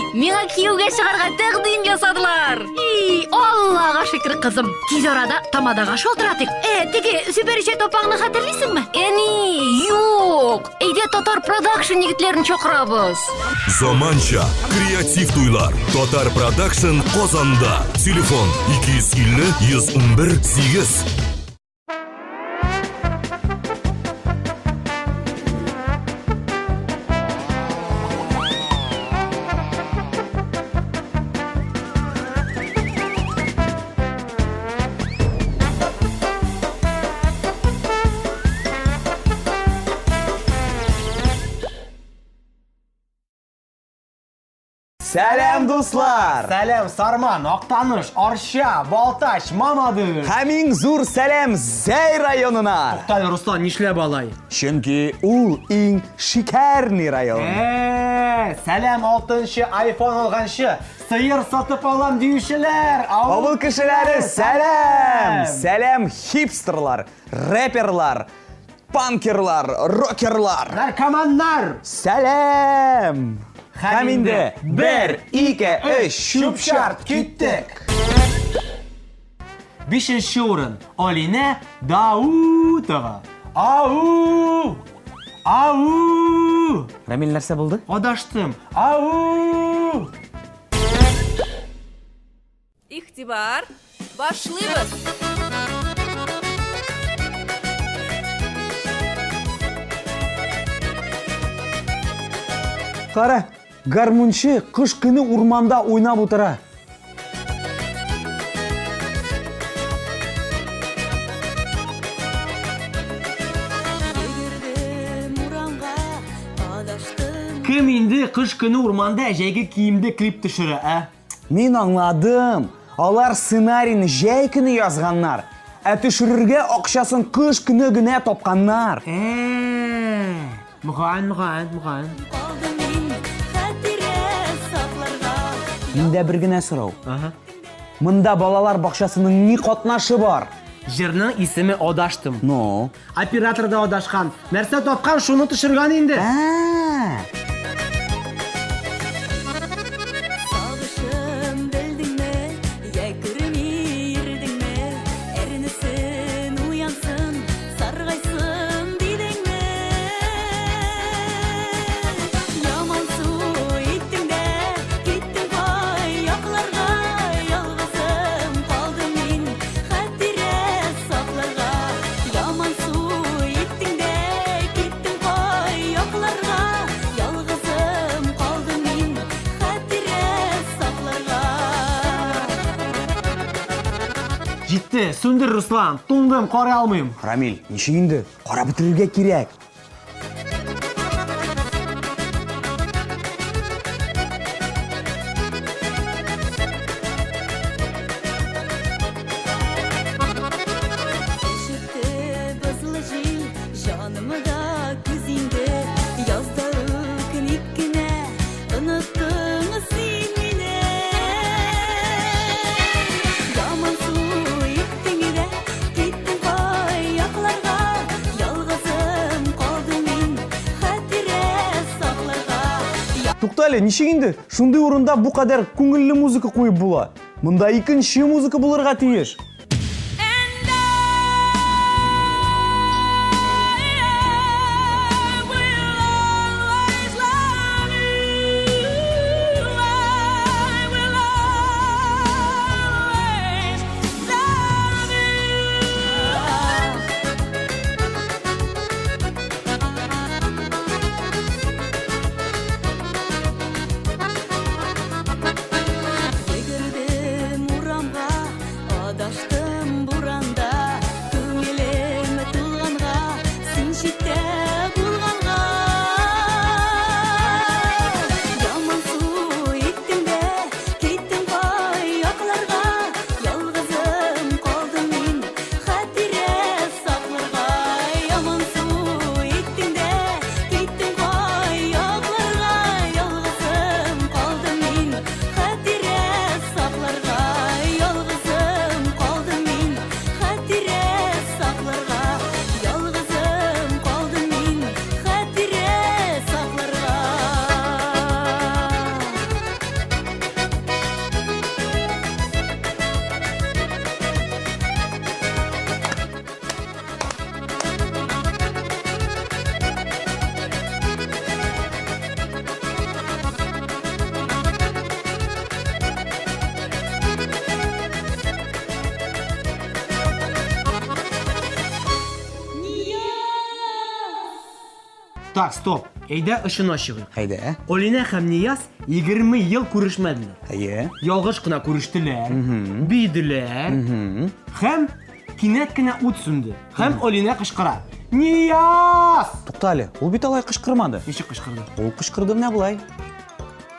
Миңа күйеуге шығарға тәкъдим жасадылар. Аллаға шүкір, қызым. Тез арада тамадаға шолтыратық. Теге сүберіше топағыны хатırlыйсыңмы? Юк. Әйде Татар Продакшн егетлерін чакырабыз. Заманча, креатив туйлар. Татар Продакшн Казанда. Телефон 250 111 8. Сәлем, дуслар! Сәлем, Сарман, Актаныш, Арша, Балташ, Мамадыш. Һәмиң зур сәлем Зәй районына. Туктале, Руслан, нишләп алай? Чөнки ул иң шикәрный район. Сәлем 6-нчы iPhone алганчы, сыер сатып алам диючеләр. Авыл кешеләре, сәлем! Сәлем хипстерлар, рэперлар, панкерлар, рокерлар. Наркоманнар. Сәлем! Һәм инде 1, 2, 3 шуп-шарт киттек. 5-нче урын Алина Даутова. Ау! Ау! Рамил, нәрсә булды? Адаштым. Ау! Ихтибар, башлыйбыз. Кара, гармунчы кыш көне урманда уйнап утыра. Кем инде кыш көне урманда жәйге киемде клип төшерә, Мин аңладым. Алар сценарийны жәй көне язганнар. Төшерергә акчасын кыш көне генә тапканнар. Мөгаен. Миндә бер генә сорау. Монда балалар бакчасының ни катнашы бар? Җырның исеме Адаштым. Ну, Оператор да адашкан. Нәрсә тапкан, шуны төшергән инде. Җитте, сүндер, Руслан. Туңдым, карый алмыйм. Рамил, ничек инде? Кара бетерергә кирәк. Туктале, ничек инде? Шундый урында бу кадәр күңелле музыка куеп була. Монда икенче музыка булырга тиеш. Егердем урамга, адаштым. Так, stoп. Eyda ishini ochig'i. Hayda. Olina ham Niyaz 20 yil ko'rishmadilar. Haye. Yolg'izgina ko'rishdilar, biydilar. Ham kinatgina o't sundi. Ham Olina qishqiradi. Niyaz! To'xtali, ул бит алай кышкырмады. Nechuk qishqirdi? Ул кышкырды менә булай.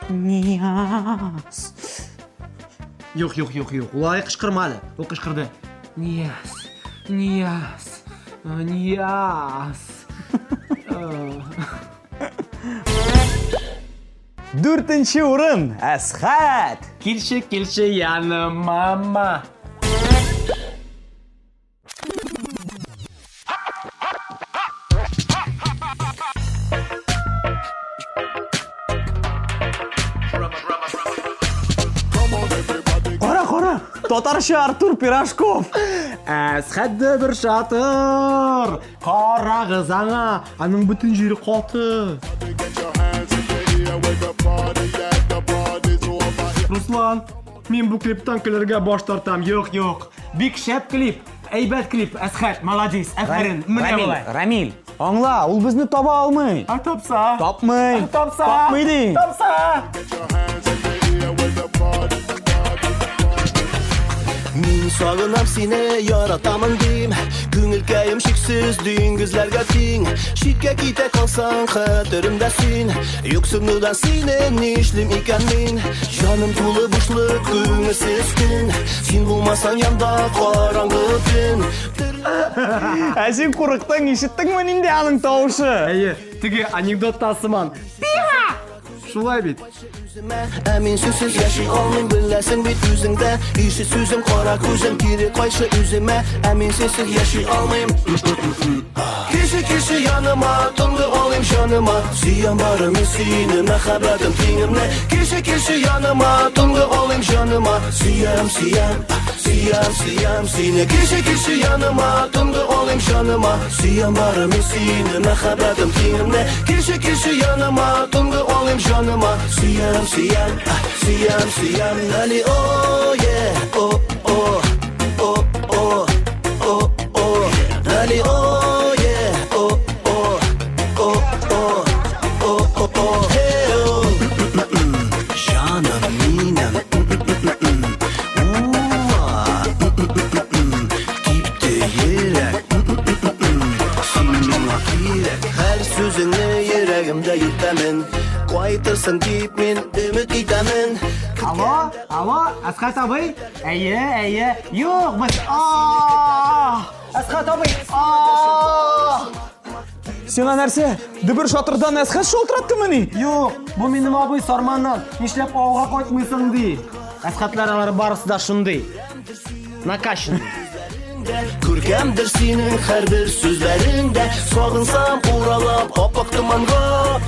Нияз. Yo'q. Ular qishqirmadi. U qishqirdi. Niyaz. Дүртенче урын Асхат. Kelchi yanıma mama. Qora, Татарча Артур Пирожков. Asxatda bir shatır. Qarag'iz anga, aning butun jeri qoti. Ruslan, men bu klipdan kularga bosh tortam. Yo'q. Big shap klip. Aybat klip. Asxat, молодец. Afarin. Menga bo'lay. Рамил, аңла, ул безне таба алмый. Topsa. Тапмый. Topsa. Тапмый. Topsa. Min sağınam seni yaratamın deyim Күңілкәйім шексіз дүңгізлерге тең Шитке ките қалсаң қатырымдасын Юксынудан сені нешлім екен мен Жаным тулы бұшлық көңілсіз күн Сен болмасаң янда қараңғы түн Ә сен қорықтың, ишеттіңме инде аның тауышы? Әйе, теге анекдоттасыман. Пиха! Шулай бит. Әмин сүзсіз яши алмайм біләсің бит үзіңді Иші сүзім қара көзім кері қайшы үзіме Әмин сүзсіз яши алмайм Кеші яныма тұнғы олайм жаныма Сүйем барым сені мәхәббәтім теңімне Кеші яныма тұнғы олайм жаныма Сүйем сені Кеші яныма тұнғы олайм жаныма Сүйем барым сені мәхәббәтім теңімне Кеші яныма тұнғы олайм жаныма Сүйем Nali oh yeah oh Nali oh yeah oh hey oh Canım minem Dipte yürek Senin akirek Her sözüne yüreğimde yitemin Qaytırsın deyip men ümit itamin Alo, Asxat abay? Әйе. Yo'q, biz. Asxat abay. Сена нәрсе? Дибір шатырдан Асхат шолтыраттымыни? Yo'q, bu menim abay Sarmandan. Нишләп авылга кайтмыйсың ди. Asxatlar алар барысы да шундый. Накашын. Күркәмдер синең һәрбер сүзләреңдә Сагынсам уралап аппак томанга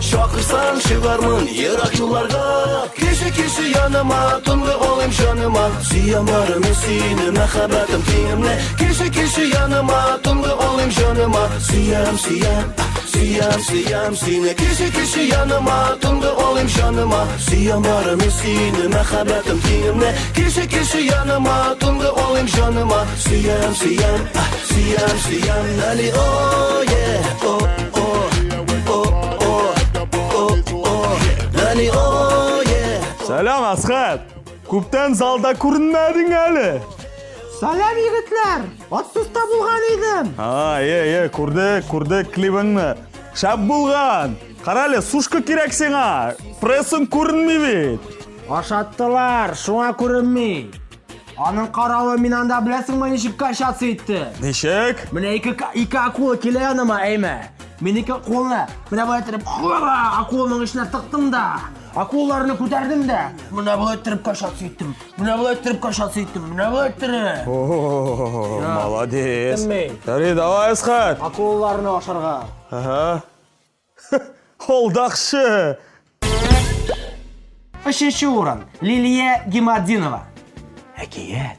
Шакырсаң чыгармын ерак юлларга Кеше яныма тунлы олым жаныма Сөям барым сине мәхәббәтем теңемне Кеше яныма тунлы олым жаныма Сөям сине Кеше яныма тунлы олым жаныма Сөям барым сине мәхәббәтем теңемне Кеше яныма тунлы олым жаныма Сөям Nali oh yeah oh Nali oh yeah Сәлам, Асхат. Күптән залда күренмәдең әле. Салам егетләр. Отсызда булган идем. Күрдек клибыңны. Шәп булган. Карале, сушка кирәк сиңа. Прессың күренми бит. Ашаттылар, шуңа күренми. Аның каравы мин анда беләсеңме ничек кашасы итте? Ничек? Менә ике акула килә яныма, әйме. Мин ике кулны, менә бу итеп, акуланың ишенә тыктым да. Акулларны күтәрдем дә. Менә бу итеп кашасы иттем. Менә бу итеп. Молодец. Давай, Асхат. Акулларны ашарга. Ага. Олдакшы. Үшенче урын. Лилия Гимаддинова. Әкият.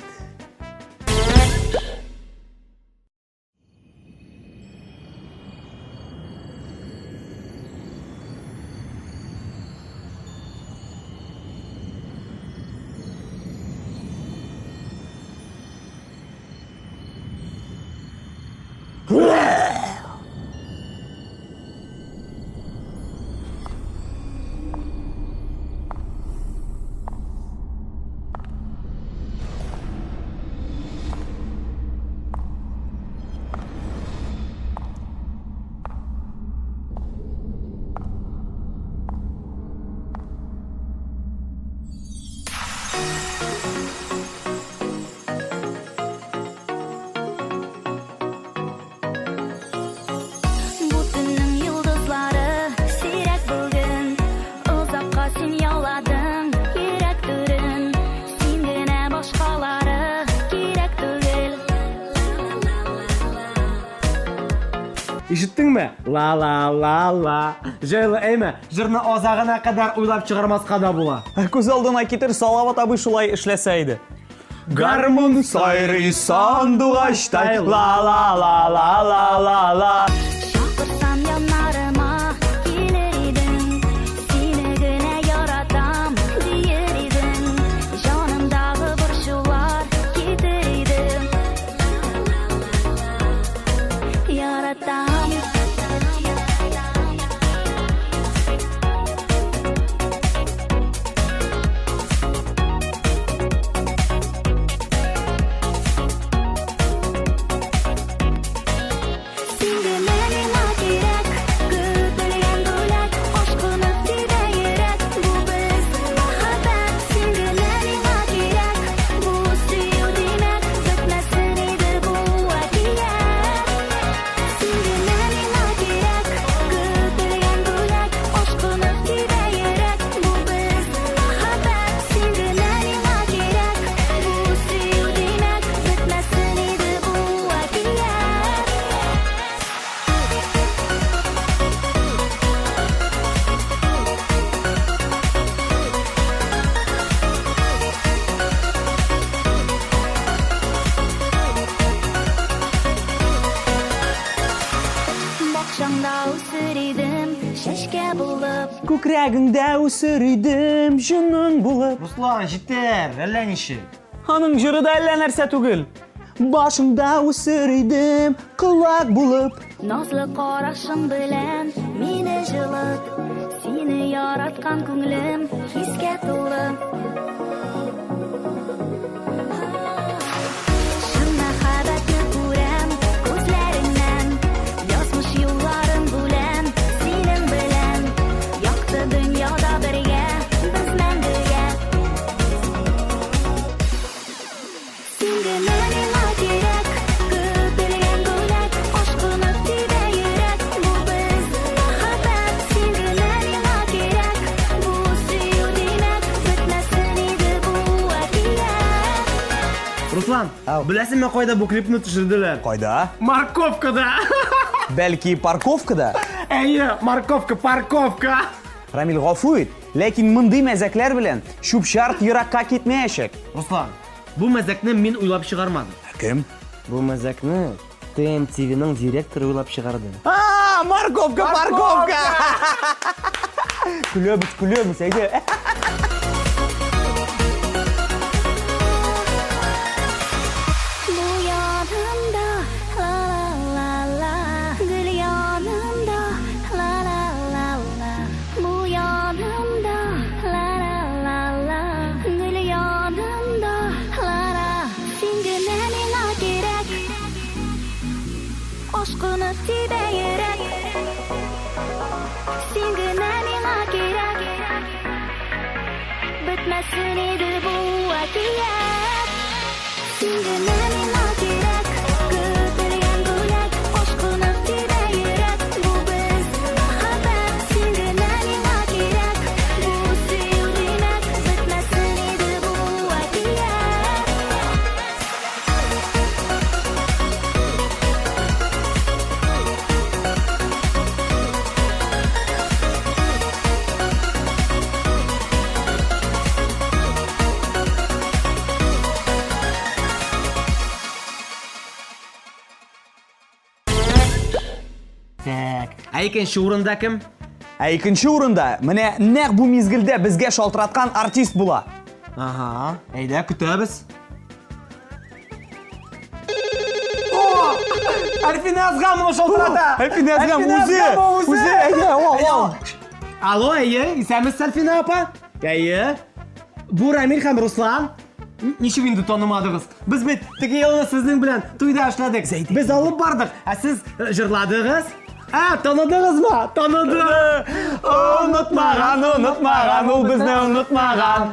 Ишеттеңме? Ла. Жайлы әйме, жырны азагына кадәр уйлап чыгармаска да була. Күз алдына китер Салават абый шулай эшләсә иде. Гармун сайрый сандугачтай, ла. Шақырсам янарыма келер едің, сені генә яратам дейер едің, жанымдағы борчулар кетер едім, яратам. Бақшаңда үсер едім, шәшке булып. Күкрәгеңдә үсер идем, җының булып. Руслан, җитәр, әллә ничек? Аның җыры да әллә нәрсә түгел. Башыңда үсер идем, кылак булып. Назлы карашың белән мине җылыт, сине яраткан күңлем хискә тулы. Шын мәхәббәтне күрәм күзләреңнән, язмыш юлларын бүләм синең белән, якты дөньяда бергә без мәңгегә. Син генә миңа кирәк, көтелгән бүләк, ашкыны тибә йөрәк, бу без мәхәббәт. Син генә миңа кирәк, бу сөю димәк, бетмәсен иде бу әкият. Руслан, беләсеңме кайда бу клипны төшерделәр? Кайда? Морковкада. Бәлки парковкада? Әйе, парковка. Рамил гафу ит, ләкин мондый мәзәкләр белән чүп-чарт еракка китмәячәк. Руслан, бу мәзәкне мин уйлап чыгармадым. Кем? Бу мәзәкне ТМТВның директоры уйлап чыгарды. Парковка! Күләбез, әйдә. Бу янымда, ла-ла-ла-ла, гүл янымда, ла-ла-ла-ла. Бу янымда, ла-ла-ла-ла, гүл янымда, ла-ла. Син генә миңа кирәк, ашкыны тибә йөрәк. Син генә миңа кирәк, бетмәсен иде бу әкият. Син генә миңа кирәк, көтелгән бүләк, ашкыны тибә йөрәк, бу без мәхәббәт. Син генә миңа кирәк, бу сөю димәк, бетмәсен иде бу әкият. Так, икенче урында кем? Икенче урында менә нәкъ бу мизгелдә безгә шалтыраткан артист була. Ага, әйдә көтәбез. Альфиназгамова шалтырата. Альфиназгам үзе, әйдә, ал. Алло, әйе, исәмез Альфина апа? Әйе. Бу Рамил һәм Руслан. Ничек инде танымадыгыз? Без бит теге елны сезнең белән туйда эшләдек. Без алып бардык, ә сез җырладыгыз. Таныдыгызмы? Таныды. Онытмаган, ул безне онытмаган.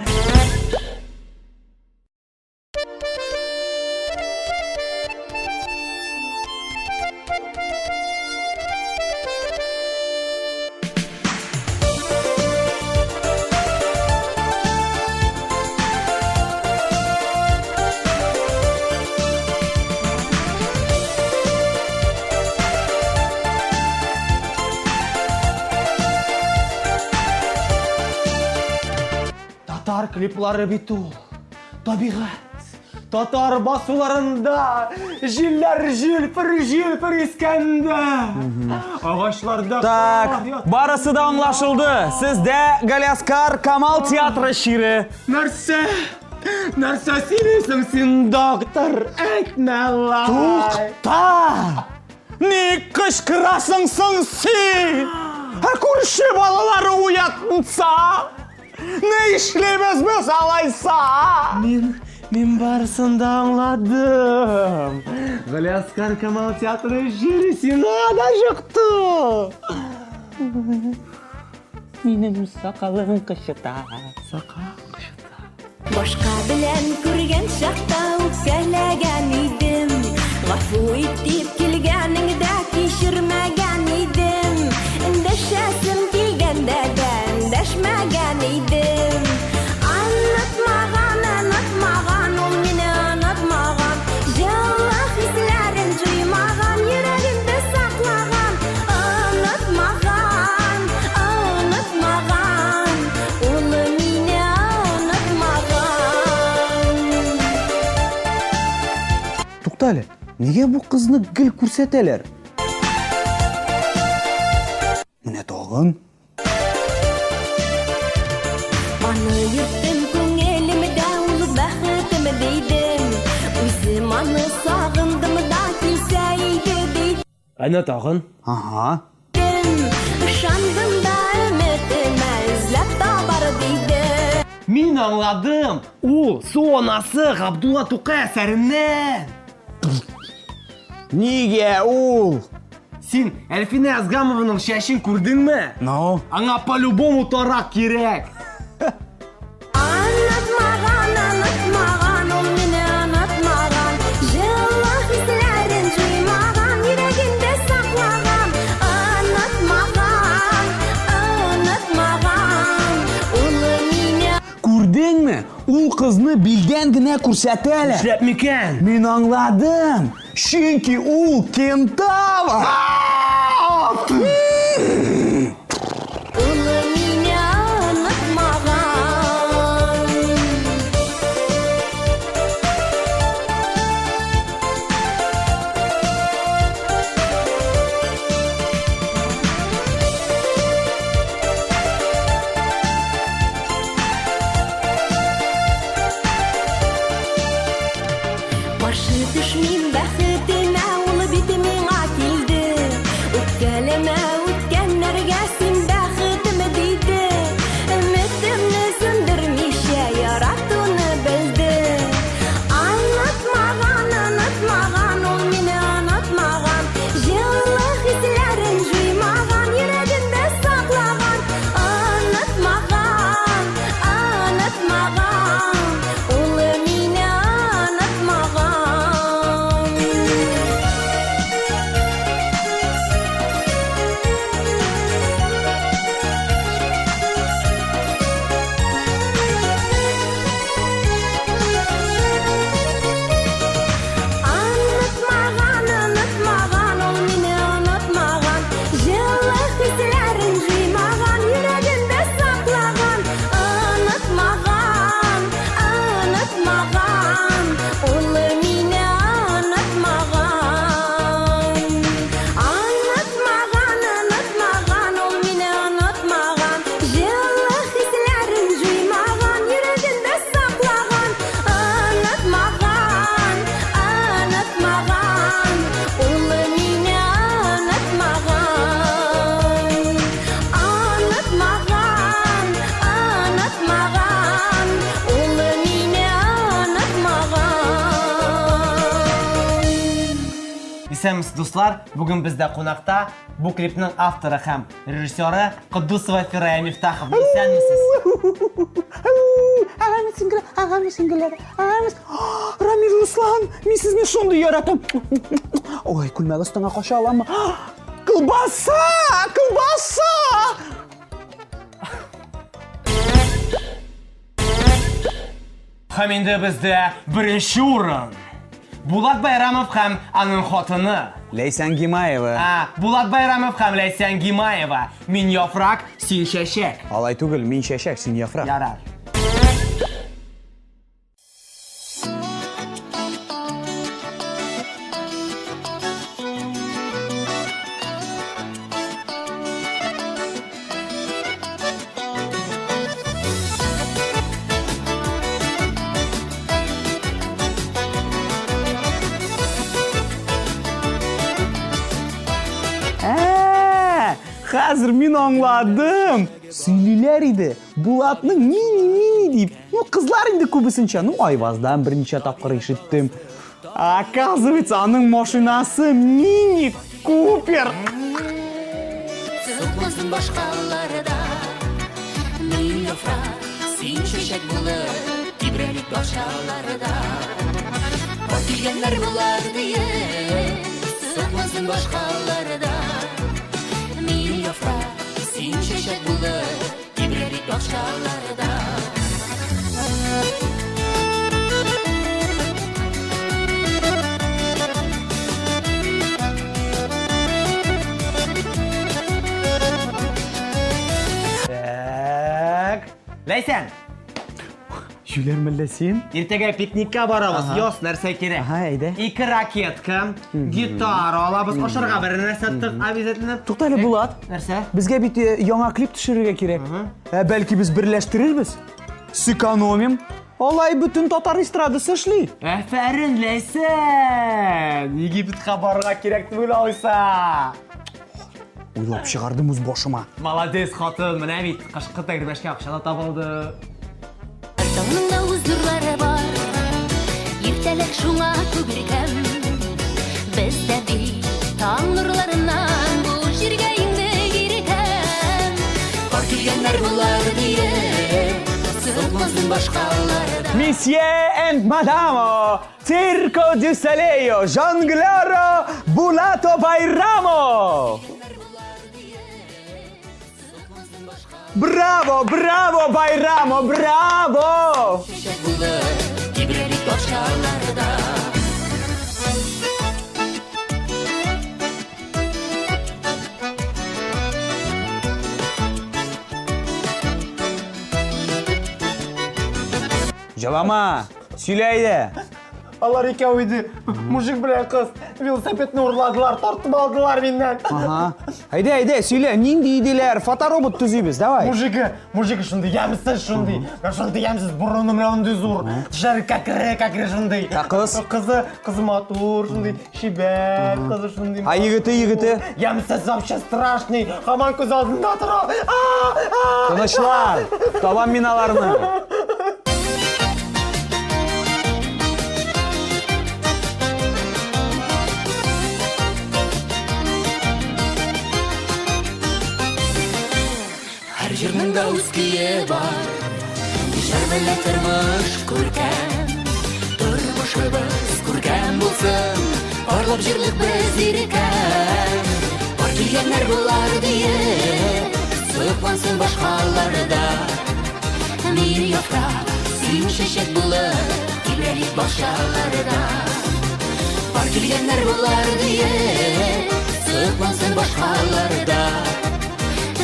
клиплары бит ул. Табигать. Татар басуларында җилләр җилпер искәндә. Агачларда Так, барысы да аңлашылды. Сездә Галяскар Камал театры шире. Нәрсә сөйлисең син, доктор? Әйтмә алла. Тукта! Ник кычкырасың соң син? Күрше балалары уятынса? Не эшләбез без алайса? Мин барысын да аңладым. Галяскар Камал театры җире сиңа да жыкты. Минем сакалым кычыта. Башка белән күргән чакта үпкәләгән идем. Гафу ит дип килгәнеңдә кичермәгән идем. Эндәшәсем килгәндә дә эндәшмәгән идем. Онытмаган, ул мине онытмаган. Җылы хисләрен җыймаган, йөрәгемдә саклаган. Онытмаган, ул мине онытмаган. Туктале, нигә бу кызны гел күрсәтәләр? Менә тагын. Аны йөрттем күңелемдә, ул бәхетем дидем. Үзем аны сагындым да килсә иде дидем. Әнә тагын. Ага. Ышандым да өметемә эзләп табар дидем. Мин аңладым. Ул суонасы Габдулла Тукай әсәреннән. Нигә ул? Син Әлфинә Азгамованың шәшен күрдеңме? Ну, Аңа по-любому тарак кирәк. Онытмаган, ул мине онытмаган. Җылы хисләрен җыймаган, йөрәгемдә саклаган. Онытмаган, ул мине. күрдеңме? Ул кызны билдән генә күрсәтәләр. Эшләп микән? Мин аңладым. Чөнки ул кентавр. Ул мине онытмаган. Каршы төшмим бәхетемә, ул бит миңа килде. Үпкәләмә үткәннәргә син бәхетем диде. Өметемне сүндермичә яратуны белде. Онытмаган, ул мине онытмаган. Җылы хисләрен җыймаган, йөрәгемдә саклаган. Онытмаган, ул мине онытмаган. Онытмаган, ул мине онытмаган. Җылы хисләрен җыймаган, йөрәгемдә саклаган. Онытмаган, ул мине онытмаган. Онытмаган, ул мине онытмаган. Җылы хисләрен җыймаган, йөрәгемдә саклаган. Онытмаган, ул мине онытмаган. Онытмаган, ул мине онытмаган. Исәнмесез, дуслар, бүген бездә кунакта бу клипның авторы һәм режиссеры Куддусова Фирая Мифтахов. Исәнмесез. Рамил Руслан, мин сезне шундый яратам. Ой, күлмәк астыңа каша аламмы? Колбаса! Һәм инде бездә беренче урын. Булат Байрамов һәм аның хатыны. Ләйсән Гимаева. Булат Байрамов һәм Ләйсән Гимаева. Мин яфрак, син чәчәк. Алай түгел, мин чәчәк, син яфрак. Ярар. Хәзер мин аңладым. Сөйлиләр иде. Булатның мини дип. Кызлар инде күбесенчә. Айваздан берничә тапкыр ишеттем. Оказывается, аның машинасы мини Купер. Сыкмасын башкаларда мин яфрак, син чәчәк булып тибрәлек бакчаларда. Килгәннәр булар дие, сыкмасын башкаларда мин яфрак, син чәчәк булып тибрәлек бакчаларда. Ләйсән, Жүләр мәллә син? иртәгә пикникка барабыз. Яс нәрсә кирәк? Әйдә. 2 ракетка, гитара алабыз, ашарга бер нәрсә тык обязательно. Туктале, Булат. Нәрсә? Безгә бит яңа клип төшерергә кирәк. Бәлки без берләштерербез? Сэкономим. Алай бөтен татар эстрадасы эшли. Афәрин, Ләйсән. Египетка барырга кирәк дип уйлыйса. Уйлап чыгардым үз башыма. Молодец хатын, менә бит кышкы тәгәрмәшкә акча да табылды. Таңның да үз нурлары бар, иртәлек шуңа күбрәкәм. Бездә бит таң нурларыннан бу җиргә инде кирәкәм. Бар килгәннәр булар дие, сыкмасын башкаларда. Monsieur and Madame, Circo du Soleil, Jonglero, Bulato Bairamo. Bravo, bravo Bayramo, bravo. Чәчәк булып тибрәлек бакчаларда. Җавама, сөйләйде. Алар икәү иде. Мужик белән кыз велосипедны урладылар, тартып алдылар миннән. Ага. Әйдә, сөйлә, нинди иделәр? Фоторобот төзибез, давай. Мужик шундый, ямсыз шундый. Шундый ямсыз бурыны белән андый зур. Тишәр кәкре шундый. Кыз? Кызы матур шундый, шибәт, кызы шундый. Егете. Ямсыз вообще страшный. Һаман күз алдында тора. Тынычлар. Табам мин аларны. Җирнең дә үз көе бар, җыр белән тормыш күркәм. Тормышыбыз күркәм булсын, барлап җирлек без иркәм. Бар килгәннәр булар дие, сыкмасын башкаларда. Мин яфрак, син чәчәк булып тибрәлек бакчаларда. Бар килгәннәр булар дие, сыкмасын башкаларда.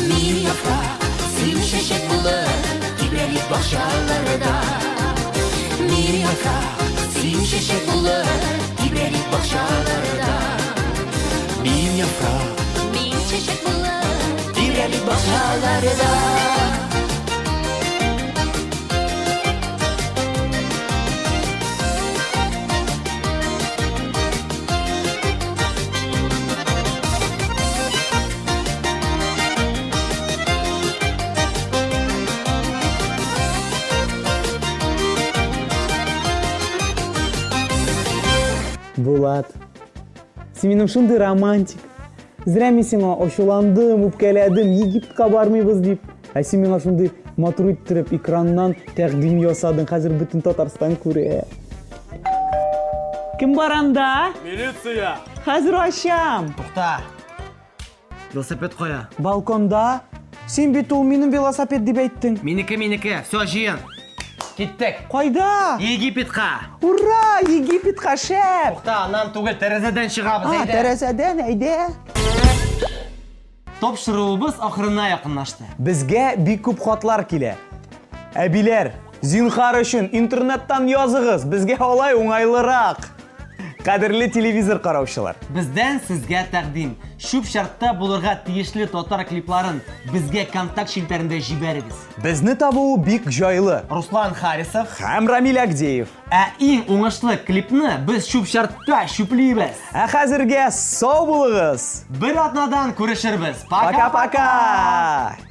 Мин яфрак, син чәчәк булып тибрәлек бакчаларда. Мин яфрак, син чәчәк булып тибрәлек бакчаларда. Мин яфрак, мин чәчәк булып тибрәлек бакчаларда. Булат, син минем шундый романтик. Зря мин сиңа ачуландым, үпкәләдем, Египетка бармыйбыз дип. Ә син миңа шундый матур иттереп экраннан тәкъдим ясадың, хәзер бөтен Татарстан күрә. Кем бар анда? Милиция. Хәзер ачам. Тукта. Велосипед кая? Балконда. Син бит ул минем велосипед дип әйттең. Минеке. Всё, җыен. Киттек. Кайда? Египетка. Ура, Египетка шәп. Тукта, аннан түгел, тәрәзәдән чыгабыз, әйдә. Тәрәзәдән, әйдә. Топшыруыбыз ахырына якынлашты. Безгә бик күп хатлар килә. Әбиләр, зинһар өчен интернеттан языгыз, безгә алай уңайлырак. Кадерле телевизор караучылар. Бездән сезгә тәкъдим. Шуп шартта булырга тиешле татар клипларын безгә контакт шелтәрендә җибәрегез. Безне табуу бик җайлы. Руслан Харисов. Һәм Рамил Агдеев. Ә иң уңышлы клипны без шуп шартта шуплыйбыз. Ә хәзергә сау булыгыз. Бер атнадан күрешербез. Пока-пока.